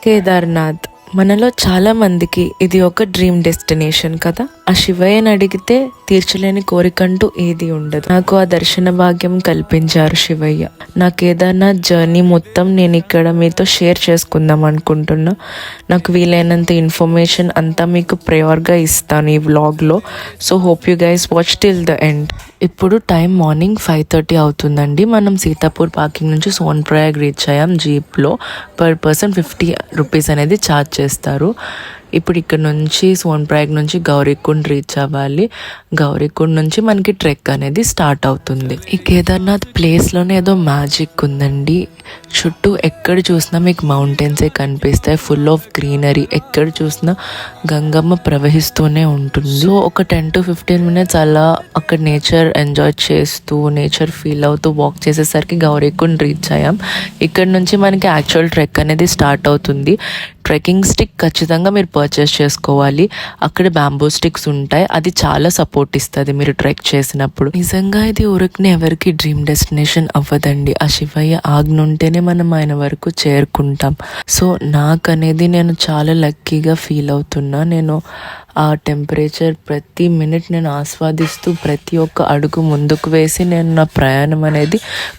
కేదార్నాథ్ మనలో చాలా మందికి ఇది ఒక డ్రీమ్ డెస్టినేషన్ కదా. ఆ శివయ్యని అడిగితే తీర్చలేని కోరికంటూ ఏది ఉండదు. నాకు ఆ దర్శన భాగ్యం కల్పించారు శివయ్య. నా కేదార్నాథ్ జర్నీ మొత్తం నేను ఇక్కడ మీతో షేర్ చేసుకుందాం అనుకుంటున్నా. నాకు వీలైనంత ఇన్ఫర్మేషన్ అంతా మీకు ప్రయర్గా ఇస్తాను ఈ వ్లాగ్లో. So hope you guys watch till the end. ఇప్పుడు టైం మార్నింగ్ 5:30 అవుతుందండి. మనం సీతాపూర్ పార్కింగ్ నుంచి సోన్ప్రయాగ్ రీచ్ అయ్యాం. జీప్లో పర్ పర్సన్ 50 రూపీస్ అనేది ఛార్జ్ చేస్తారు. ఇప్పుడు ఇక్కడ నుంచి సోన్ప్రయాగ్ నుంచి గౌరీకుండ్ రీచ్ అవ్వాలి. గౌరీకుండ్ నుంచి మనకి ట్రెక్ అనేది స్టార్ట్ అవుతుంది. ఈ కేదార్నాథ్ ప్లేస్లోనే ఏదో మ్యాజిక్ ఉందండి. చుట్టూ ఎక్కడ చూసినా మీకు మౌంటైన్సే కనిపిస్తాయి, ఫుల్ ఆఫ్ గ్రీనరీ. ఎక్కడ చూసినా గంగమ్మ ప్రవహిస్తూనే ఉంటుంది. సో ఒక 10 to 15 minutes అలా అక్కడ నేచర్ ఎంజాయ్ చేస్తూ, నేచర్ ఫీల్ అవుతూ వాక్ చేసేసరికి గౌరీకుండ్ రీచ్ అయ్యాం. ఇక్కడ నుంచి మనకి యాక్చువల్ ట్రెక్ అనేది స్టార్ట్ అవుతుంది. ట్రెక్కింగ్ స్టిక్ ఖచ్చితంగా మీరు పర్చేస్ చేసుకోవాలి. అక్కడ బ్యాంబూ స్టిక్స్ ఉంటాయి, అది చాలా సపోర్ట్ ఇస్తుంది మీరు ట్రెక్ చేసినప్పుడు. నిజంగా ఇది ఊరికి ఎవరికి డ్రీమ్ డెస్టినేషన్ అవ్వదండి. ఆ శివయ్య ఆజ్ఞ ఉంటేనే మనం ఆయన వరకు చేరుకుంటాం. సో నాకనేది నేను చాలా లక్కీగా ఫీల్ అవుతున్నా. నేను ఆ టెంపరేచర్ ప్రతి మినిట్ నేను ఆస్వాదిస్తూ ప్రతి ఒక్క అడుగు ముందుకు వేసి నేను నా ప్రయాణం అనేది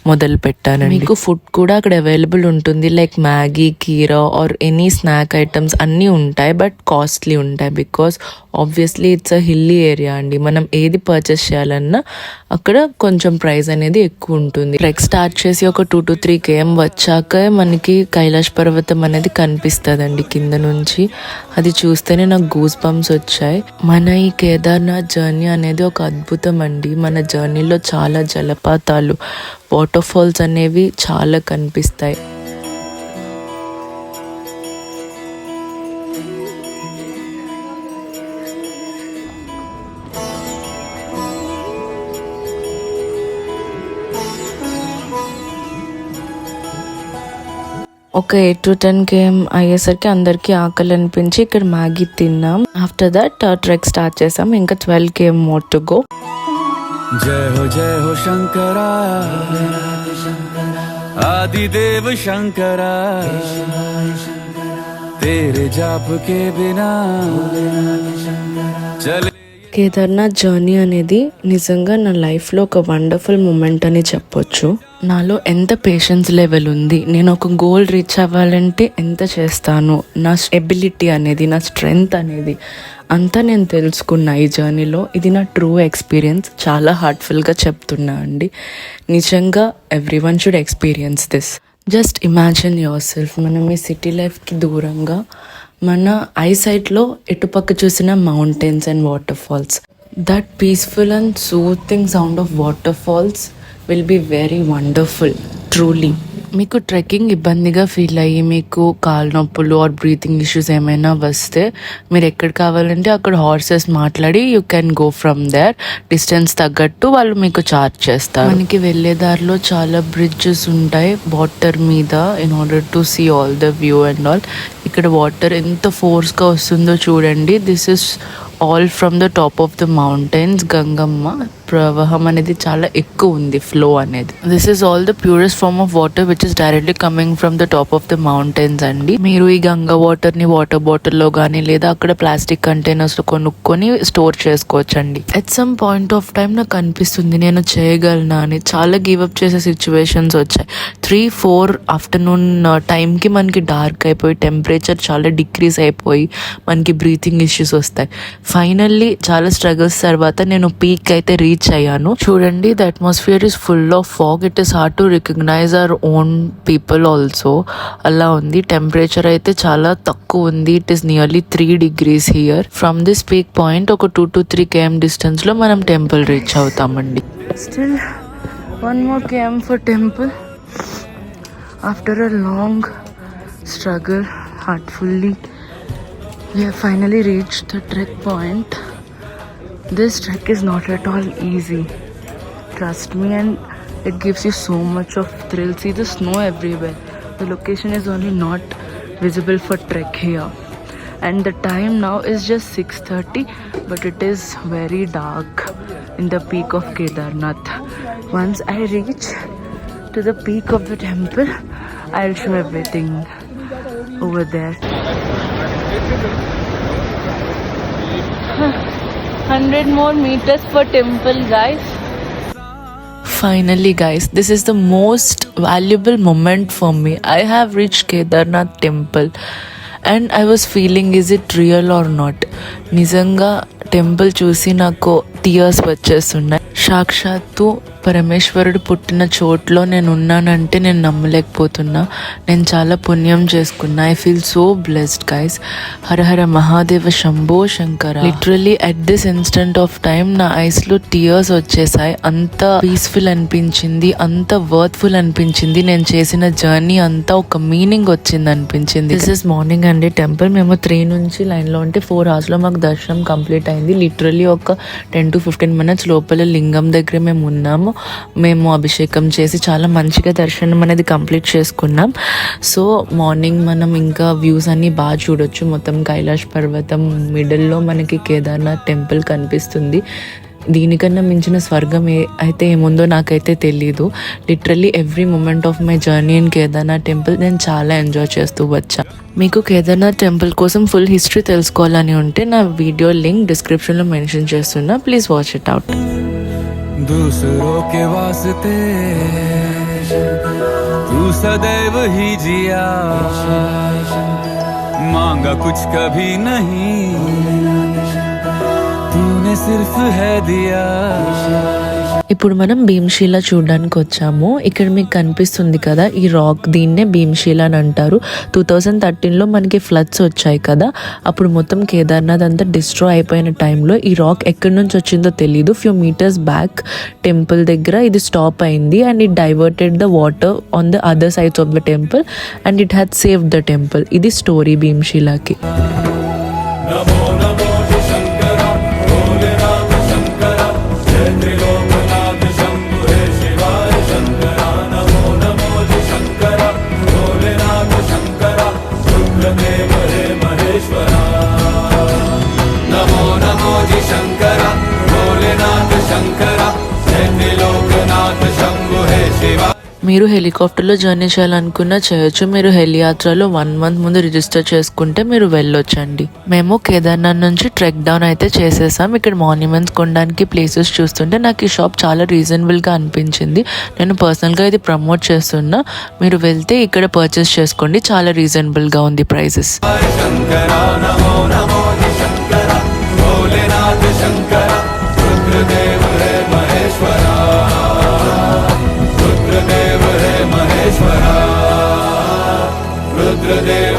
మొదలు పెట్టాను. మీకు ఫుడ్ కూడా అక్కడ అవైలబుల్ ఉంటుంది, లైక్ మ్యాగీ, కీరా ఆర్ ఎనీ స్నాక్ ఐటమ్స్ అన్నీ ఉంటాయి. బట్ కాస్ట్లీ ఉంటాయి because obviously it's a hilly area అండి. మనం ఏది పర్చేస్ చేయాలన్నా అక్కడ కొంచెం ప్రైస్ అనేది ఎక్కువ ఉంటుంది. ట్రెక్ స్టార్ట్ చేసి ఒక 2 to 3 km వచ్చాక మనకి కైలాష్ పర్వతం అనేది కనిపిస్తుందండి కింద నుంచి. అది చూస్తేనే నాకు గూస్ బంప్స్ వచ్చాయి. మన ఈ కేదార్నాథ్ జర్నీ అనేది ఒక అద్భుతం అండి. మన జర్నీలో చాలా జలపాతాలు, వాటర్ ఫాల్స్ అనేవి చాలా కనిపిస్తాయి. ఒక 8 to 10 km అయ్యేసరికి అందరికీ ఆకలి అనిపించి ఇక్కడ మ్యాగీ తిన్నాం. ఆఫ్టర్ దట్ ట్రెక్ స్టార్ట్ చేసాం. ఇంకా 12 km మోర్ టు గో. జయ హో శంకరా ఆదిదేవ శంకరా తేరే జాప్ కే బినా చలే. కేదార్నాథ్ జర్నీ అనేది నిజంగా నా లైఫ్లో ఒక వండర్ఫుల్ మూమెంట్ అని చెప్పొచ్చు. నాలో ఎంత పేషెన్స్ లెవెల్ ఉంది, నేను ఒక గోల్ రీచ్ అవ్వాలంటే ఎంత చేస్తాను, నా ఎబిలిటీ అనేది, నా స్ట్రెంగ్త్ అనేది అంతా నేను తెలుసుకున్నా ఈ జర్నీలో. ఇది నా ట్రూ ఎక్స్పీరియన్స్. చాలా హార్ట్ఫుల్గా చెప్తున్నా అండి. నిజంగా every one should experience this. Just imagine yourself, మనం ఈ సిటీ లైఫ్కి దూరంగా మన ఐసైట్లో ఎటుపక్క చూసిన mountains and waterfalls. That peaceful and soothing sound of waterfalls will be very wonderful truly. మీకు ట్రెక్కింగ్ ఇబ్బందిగా ఫీల్ అయ్యి మీకు కాలు నొప్పులు ఆర్ బ్రీతింగ్ ఇష్యూస్ ఏమైనా వస్తే మీరు ఎక్కడ కావాలంటే అక్కడ హార్సెస్ మాట్లాడి you can go from there. Distance తగ్గట్టు వాళ్ళు మీకు చార్జ్ చేస్తారు. మనకి వెళ్ళే దారిలో చాలా బ్రిడ్జెస్ ఉంటాయి వాటర్ మీద in order to see all the view and all. ఇక్కడ వాటర్ ఎంత ఫోర్స్గా వస్తుందో చూడండి. This is all from the top of the mountains. Gangamma ప్రవాహం అనేది చాలా ఎక్కువ ఉంది, ఫ్లో అనేది. This is all the purest form of water which is directly coming from the top of the mountains అండి. మీరు ఈ గంగా వాటర్ని వాటర్ బాటిల్లో కానీ లేదా అక్కడ ప్లాస్టిక్ కంటైనర్స్లో కొనుక్కొని స్టోర్ చేసుకోవచ్చండి. At some point of time నాకు అనిపిస్తుంది నేను చేయగలనా అని. చాలా గివప్ చేసే సిచ్యువేషన్స్ వచ్చాయి. 3-4 ఆఫ్టర్నూన్ టైంకి మనకి డార్క్ అయిపోయి టెంపరేచర్ చాలా డిక్రీజ్ అయిపోయి మనకి బ్రీతింగ్ ఇష్యూస్ వస్తాయి. ఫైనల్లీ చాలా స్ట్రగుల్స్ తర్వాత నేను పీక్ అయితే రీచ్ అయ్యాను. చూడండి, the atmosphere is full of fog. It is hard to recognise our own people also. అలా ఉంది. టెంపరేచర్ అయితే చాలా తక్కువ ఉంది. It is nearly 3 degrees here. From this peak point ఒక 2 to 3 km డిస్టెన్స్ లో మనం టెంపుల్ రీచ్ అవుతామండి. Still 1 more km for temple. After a long struggle, heartfully, we have finally reached the trek point. This trek is not at all easy, trust me, and it gives you so much of thrill. See the snow everywhere. The location is only not visible for trek here, and the time now is just 6:30, but it is very dark in the peak of Kedarnath. Once I reach to the peak of the temple, I'll show everything. over there. 100 more meters for temple, guys. Finally, guys, this is the most valuable moment for me. I have reached Kedarnath temple and I was feeling, is it real or not? నిజంగా temple చూసి నాకు tears వచ్చేస్తున్నాయి. సాక్షాత్తు పరమేశ్వరుడు పుట్టిన చోట్లో నేను ఉన్నానంటే నేను నమ్మలేకపోతున్నా. నేను చాలా పుణ్యం చేసుకున్నా. I feel so blessed, guys. Hara Hara Mahadeva Shambho Shankara. Literally at this instant of time నా ఐస్లో టీయర్స్ వచ్చేసాయి. అంత పీస్ఫుల్ అనిపించింది, అంత వర్త్ఫుల్ అనిపించింది. నేను చేసిన జర్నీ అంతా ఒక మీనింగ్ వచ్చింది అనిపించింది. దిస్ ఇస్ మార్నింగ్ అండి టెంపుల్. మేము 3 నుంచి లైన్లో ఉంటే 4 అవర్స్లో మాకు దర్శనం కంప్లీట్ అయింది. లిటరలీ ఒక 10 to 15 minutes లోపల లింగం దగ్గర మేము ఉన్నాము. మేము అభిషేకం చేసి చాలా మంచిగా దర్శనం అనేది కంప్లీట్ చేసుకున్నాం. సో మార్నింగ్ మనం ఇంకా వ్యూస్ అన్ని బాగా చూడొచ్చు. మొత్తం కైలాష్ పర్వతం మిడిల్లో మనకి కేదార్నాథ్ టెంపుల్ కనిపిస్తుంది. దీనికన్నా మించిన స్వర్గం అయితే ఏముందో నాకైతే తెలీదు. Literally every moment of my journey in Kedarnath temple నేను చాలా ఎంజాయ్ చేస్తూ వచ్చా. మీకు కేదార్నాథ్ టెంపుల్ కోసం ఫుల్ హిస్టరీ తెలుసుకోవాలని ఉంటే నా వీడియో లింక్ డిస్క్రిప్షన్లో మెన్షన్ చేస్తున్నా. Please watch it out. दूसरों के वास्ते तू सदैव ही जिया, मांगा कुछ कभी नहीं, तूने सिर्फ है दिया. ఇప్పుడు మనం భీమ్శీల చూడడానికి వచ్చాము. ఇక్కడ మీకు కనిపిస్తుంది కదా ఈ రాక్, దీన్నే భీమ్శీల అని అంటారు. 2013లో మనకి ఫ్లడ్స్ వచ్చాయి కదా, అప్పుడు మొత్తం కేదార్నాథ్ అంతా డిస్ట్రాయ్ అయిపోయిన టైంలో ఈ రాక్ ఎక్కడి నుంచి వచ్చిందో తెలియదు. ఫ్యూ మీటర్స్ బ్యాక్ టెంపుల్ దగ్గర ఇది స్టాప్ అయింది and it diverted the water on the other sides of the temple and it had saved the temple. ఇది స్టోరీ భీమ్శీలకి. మీరు హెలికాప్టర్లో జర్నీ చేయాలనుకున్నా చేయొచ్చు. మీరు హెలియాత్రలో 1 month ముందు రిజిస్టర్ చేసుకుంటే మీరు వెళ్ళొచ్చండి. మేము కేదార్నాథ్ నుంచి ట్రెక్ డౌన్ అయితే చేసేసాం. ఇక్కడ మాన్యుమెంట్స్ కొనడానికి ప్లేసెస్ చూస్తుంటే నాకు ఈ షాప్ చాలా రీజనబుల్గా అనిపించింది. నేను పర్సనల్గా ఇది ప్రమోట్ చేస్తున్నా. మీరు వెళ్తే ఇక్కడ పర్చేస్ చేసుకోండి, చాలా రీజనబుల్గా ఉంది ప్రైసెస్. रुद्रदेव